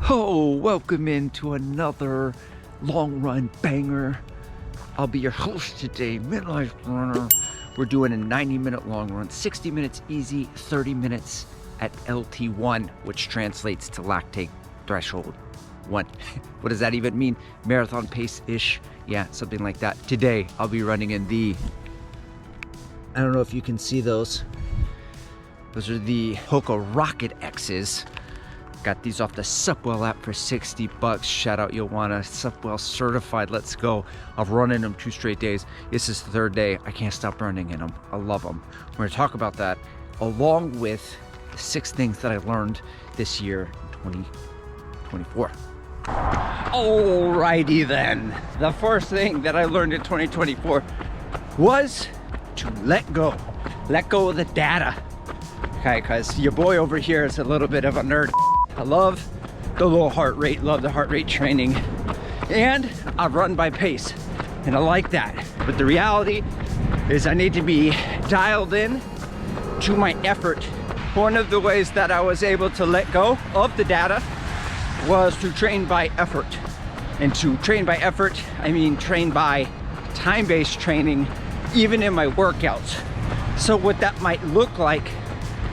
Oh, welcome into another long run banger. I'll be your host today, MidLife Runner. We're doing a 90-minute long run, 60 minutes easy, 30 minutes at LT1, which translates to lactate threshold 1. What does that even mean? Marathon pace-ish. Yeah, something like that. Today, I'll be running in the, I don't know if you can see those. Those are the Hoka Rocket X's. Got these off the Supwell app for 60 bucks. Shout out Joanna, Supwell certified. Let's go. I've run in them 2 straight days. This is the 3rd day. I can't stop running in them. I love them. We're going to talk about that along with the 6 things that I learned this year in 2024. Alrighty then. The first thing that I learned in 2024 was to let go. Let go of the data. Okay, because your boy over here is a little bit of a nerd. I love the low heart rate, love the heart rate training, and I run by pace, and I like that. But the reality is I need to be dialed in to my effort. One of the ways that I was able to let go of the data was to train by effort. And to train by effort, I mean train by time-based training, even in my workouts. So what that might look like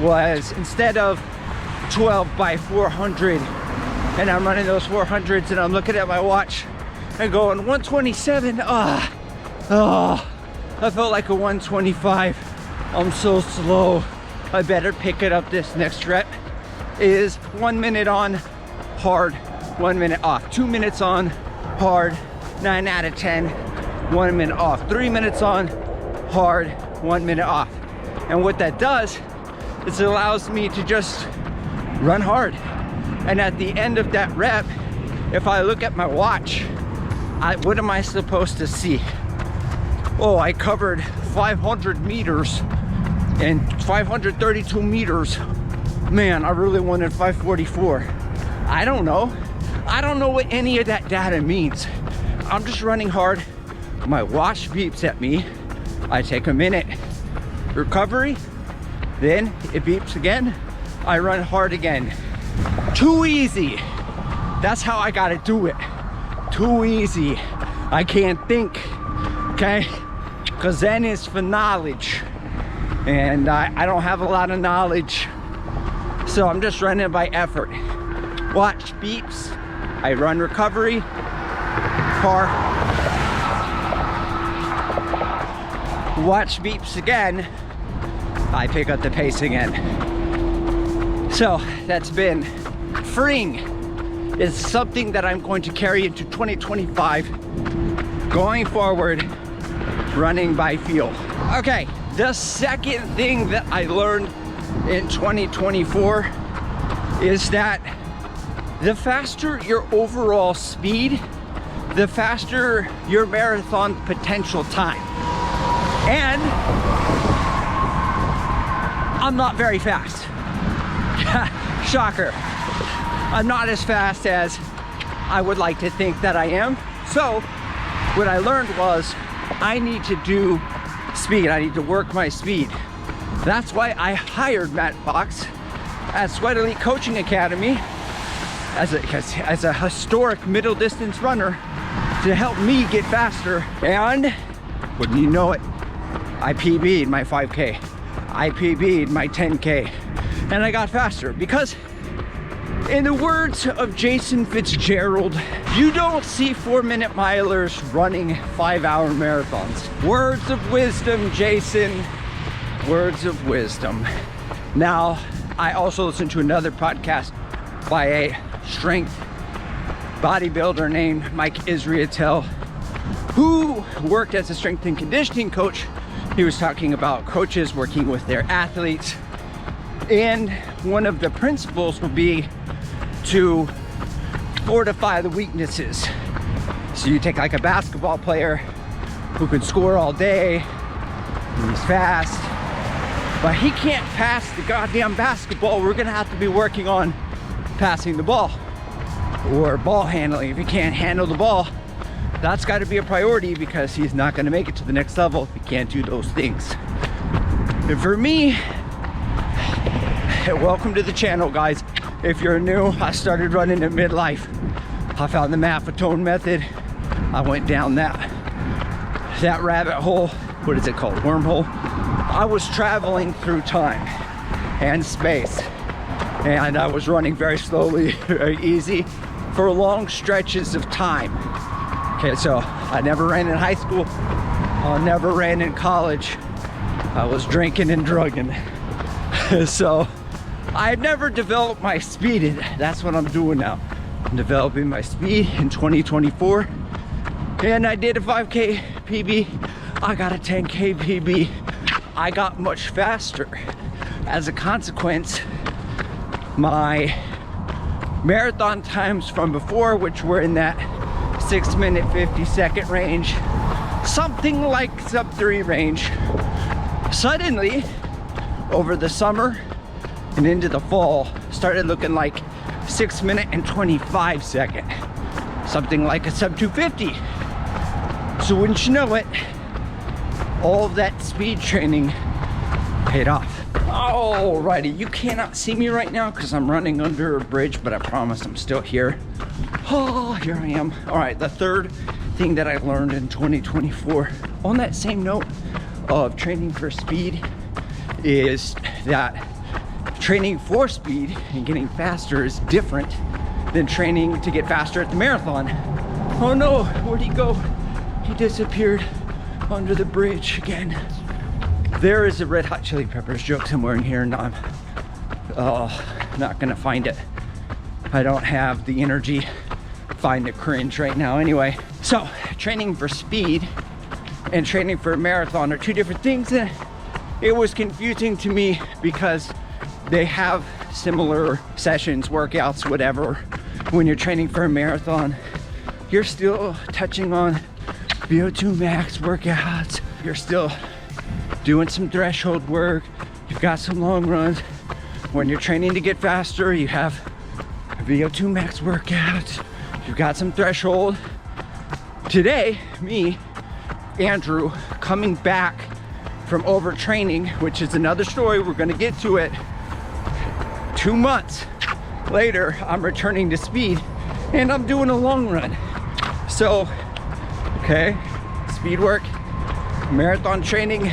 was, instead of 12 by 400 and I'm running those 400s and I'm looking at my watch and going 127, I felt like a 125. I'm so slow. I better pick it up. This next rep is 1 minute on, hard, 1 minute off. 2 minutes on, hard, 9 out of 10, 1 minute off. 3 minutes on, hard, 1 minute off. And what that does is it allows me to just run hard. And at the end of that rep, if I look at my watch, what am I supposed to see? Oh, I covered 500 meters and 532 meters. Man, I really wanted 544. I don't know. I don't know what any of that data means. I'm just running hard. My watch beeps at me. I take a minute recovery, then it beeps again. I run hard again. Too easy. That's how I gotta do it. Too easy. I can't think, okay? Because then it's for knowledge. And I don't have a lot of knowledge. So I'm just running by effort. Watch beeps. I run recovery. Car. Watch beeps again. I pick up the pace again. So that's been freeing. It's something that I'm going to carry into 2025. Going forward, running by feel. Okay, the second thing that I learned in 2024 is that the faster your overall speed, the faster your marathon potential time. And I'm not very fast. Shocker. I'm not as fast as I would like to think that I am. So what I learned was I need to do speed. I need to work my speed. That's why I hired Matt Fox at Sweat Elite Coaching Academy as a historic middle distance runner to help me get faster. And wouldn't you know it, I PB'd my 5K. I PB'd my 10K. And I got faster because, in the words of Jason Fitzgerald, you don't see 4-minute milers running 5-hour marathons. Words of wisdom, Jason. Words of wisdom. Now, I also listened to another podcast by a strength bodybuilder named Mike Israetel, who worked as a strength and conditioning coach. He was talking about coaches working with their athletes. And one of the principles would be to fortify the weaknesses. So you take like a basketball player who can score all day, he's fast, but he can't pass the goddamn basketball. We're gonna have to be working on passing the ball or ball handling. If he can't handle the ball, that's gotta be a priority, because he's not gonna make it to the next level if he can't do those things. And for me, welcome to the channel, guys. If you're new, I started running at MidLife. I found the Maffetone Method. I went down that rabbit hole. What is it called? Wormhole. I was traveling through time and space, and I was running very slowly, very easy for long stretches of time. Okay, so I never ran in high school. I never ran in college. I was drinking and drugging. So I never developed my speed, and that's what I'm doing now. I'm developing my speed in 2024. And I did a 5K PB. I got a 10K PB. I got much faster. As a consequence, my marathon times from before, which were in that 6-minute 50-second range, something like sub-3 range, suddenly over the summer and into the fall started looking like 6-minute and 25-second, something like a sub-250. So wouldn't you know it, all of that speed training paid off. Alrighty, you cannot see me right now because I'm running under a bridge, but I promise I'm still here. Oh, here I am. All right, the third thing that I learned in 2024 on that same note of training for speed is that training for speed and getting faster is different than training to get faster at the marathon. Oh no, where'd he go? He disappeared under the bridge again. There is a Red Hot Chili Peppers joke somewhere in here, and I'm not gonna find it. I don't have the energy to find the cringe right now anyway. So training for speed and training for a marathon are two different things, and it was confusing to me because they have similar sessions, workouts, whatever. When you're training for a marathon, you're still touching on VO2 max workouts. You're still doing some threshold work. You've got some long runs. When you're training to get faster, you have VO2 max workouts. You've got some threshold. Today, me, Andrew, coming back from overtraining, which is another story, we're gonna get to it. 2 months later, I'm returning to speed and I'm doing a long run. So, okay, speed work, marathon training,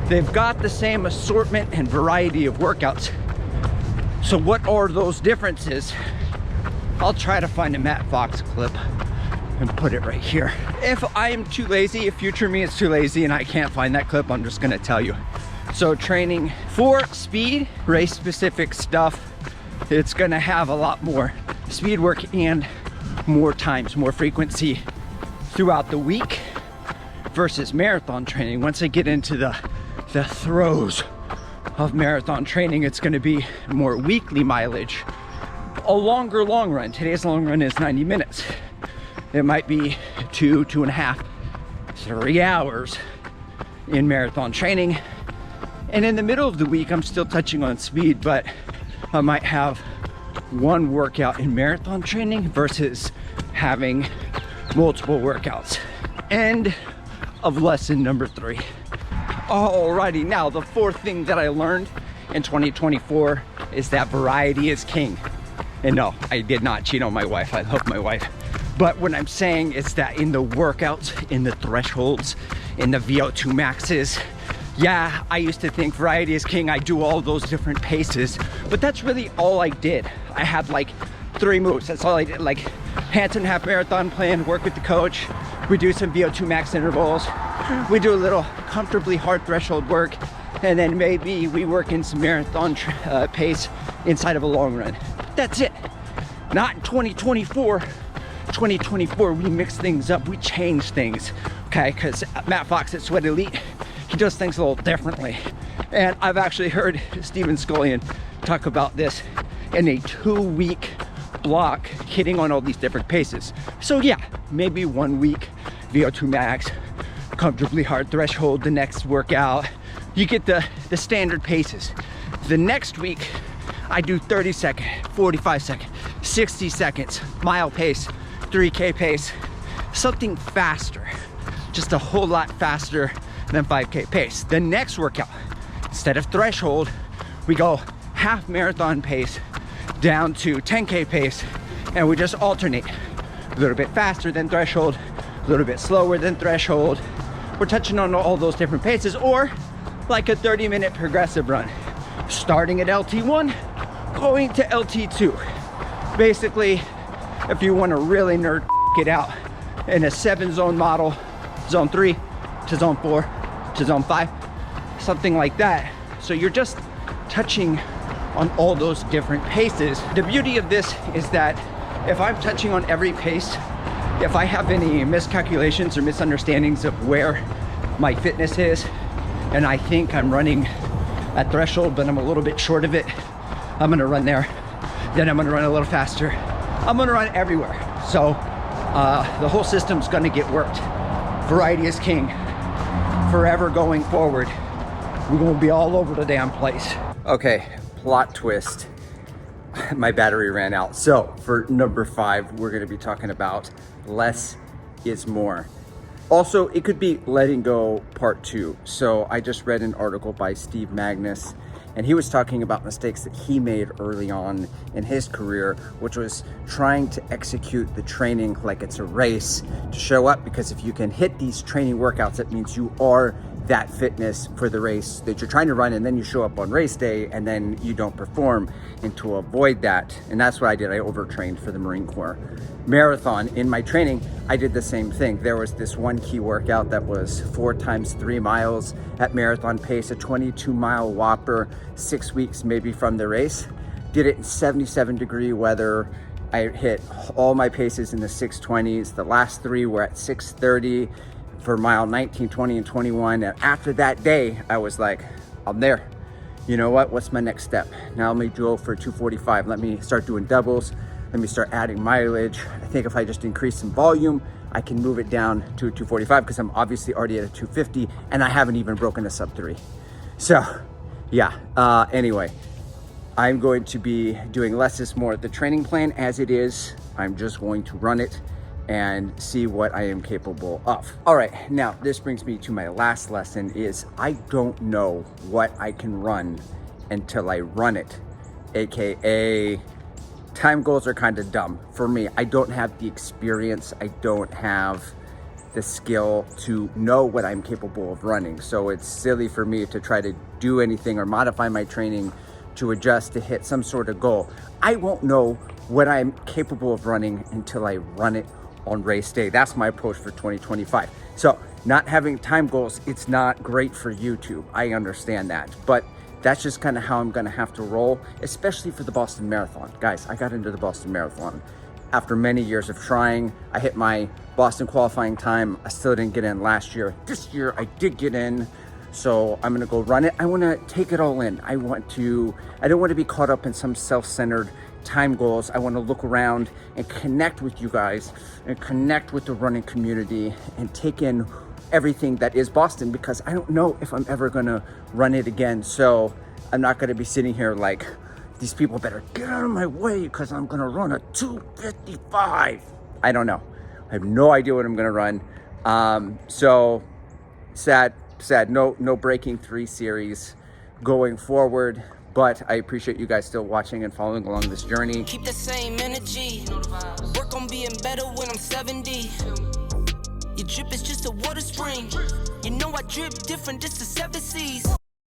they've got the same assortment and variety of workouts. So what are those differences? I'll try to find a Matt Fox clip and put it right here. If I am too lazy, if future me is too lazy and I can't find that clip, I'm just gonna tell you. So training for speed, race specific stuff, it's gonna have a lot more speed work and more times, more frequency throughout the week versus marathon training. Once I get into the throes of marathon training, it's gonna be more weekly mileage, a longer long run. Today's long run is 90 minutes. It might be 2.5, 3 hours in marathon training. And in the middle of the week, I'm still touching on speed, but I might have one workout in marathon training versus having multiple workouts. End of lesson number 3. Alrighty, now the fourth thing that I learned in 2024 is that variety is king. And no, I did not cheat on my wife. I love my wife. But what I'm saying is that in the workouts, in the thresholds, in the VO2 maxes, yeah, I used to think variety is king. I do all those different paces, but that's really all I did. I had like 3 moves. That's all I did. Like Hanson half marathon plan, work with the coach. We do some VO2 max intervals. We do a little comfortably hard threshold work. And then maybe we work in some marathon pace inside of a long run. That's it. Not in 2024. 2024, we mix things up. We change things. Okay, because Matt Fox at Sweat Elite, he does things a little differently. And I've actually heard Steven Scullion talk about this in a 2-week block, hitting on all these different paces. So yeah, maybe 1 week VO2 max, comfortably hard threshold, the next workout. You get the standard paces. The next week, I do 30 second, 45 second, 60 seconds, mile pace, 3K pace, something faster, just a whole lot faster than 5K pace. The next workout, instead of threshold, we go half marathon pace, down to 10K pace, and we just alternate. A little bit faster than threshold, a little bit slower than threshold. We're touching on all those different paces, or like a 30-minute progressive run. Starting at LT1, going to LT2. Basically, if you want to really nerd it out in a 7-zone model, zone 3 to zone 4 to zone 5, something like that. So you're just touching on all those different paces. The beauty of this is that if I'm touching on every pace, if I have any miscalculations or misunderstandings of where my fitness is, and I think I'm running at threshold, but I'm a little bit short of it, I'm gonna run there. Then I'm gonna run a little faster. I'm gonna run everywhere. So the whole system's gonna get worked. Variety is king. Forever going forward. We're gonna be all over the damn place. Okay, plot twist. My battery ran out. So for number 5, we're gonna be talking about less is more. Also, it could be letting go part 2. So I just read an article by Steve Magnus, and he was talking about mistakes that he made early on in his career, which was trying to execute the training like it's a race to show up, because if you can hit these training workouts, that means you are that fitness for the race that you're trying to run, and then you show up on race day and then you don't perform. And to avoid that, and that's what I did, I overtrained for the Marine Corps marathon. In my training, I did the same thing. There was this one key workout that was 4 times 3 miles at marathon pace, a 22-mile whopper, 6 weeks maybe from the race. Did it in 77-degree weather. I hit all my paces in the 620s. The last 3 were at 630 for mile 19, 20, and 21. And after that day, I was like, I'm there. You know what? What's my next step? Now let me go for 245. Let me start doing doubles. Let me start adding mileage. I think if I just increase some volume, I can move it down to a 245, because I'm obviously already at a 250 and I haven't even broken a sub 3. So yeah, anyway, I'm going to be doing less is more. The training plan as it is, I'm just going to run it and see what I am capable of. All right, now this brings me to my last lesson is I don't know what I can run until I run it, AKA time goals are kind of dumb for me. I don't have the experience. I don't have the skill to know what I'm capable of running. So it's silly for me to try to do anything or modify my training to adjust to hit some sort of goal. I won't know what I'm capable of running until I run it on race day. That's my approach for 2025. So not having time goals, it's not great for YouTube. I understand that, but that's just kind of how I'm gonna have to roll, especially for the Boston Marathon. Guys, I got into the Boston Marathon after many years of trying. I hit my Boston qualifying time. I still didn't get in last year. This year I did get in, so I'm gonna go run it. I wanna take it all in. I don't wanna be caught up in some self-centered time goals. I wanna look around and connect with you guys and connect with the running community and take in everything that is Boston, because I don't know if I'm ever gonna run it again. So I'm not gonna be sitting here like, these people better get out of my way because I'm gonna run a 255. I don't know. I have no idea what I'm gonna run. So sad, no Breaking 3 series going forward, but I appreciate you guys still watching and following along this journey. Keep the same energy. Work on being better when I'm 70. Your drip is just a water spring. You know I drip different, just the 7 seas.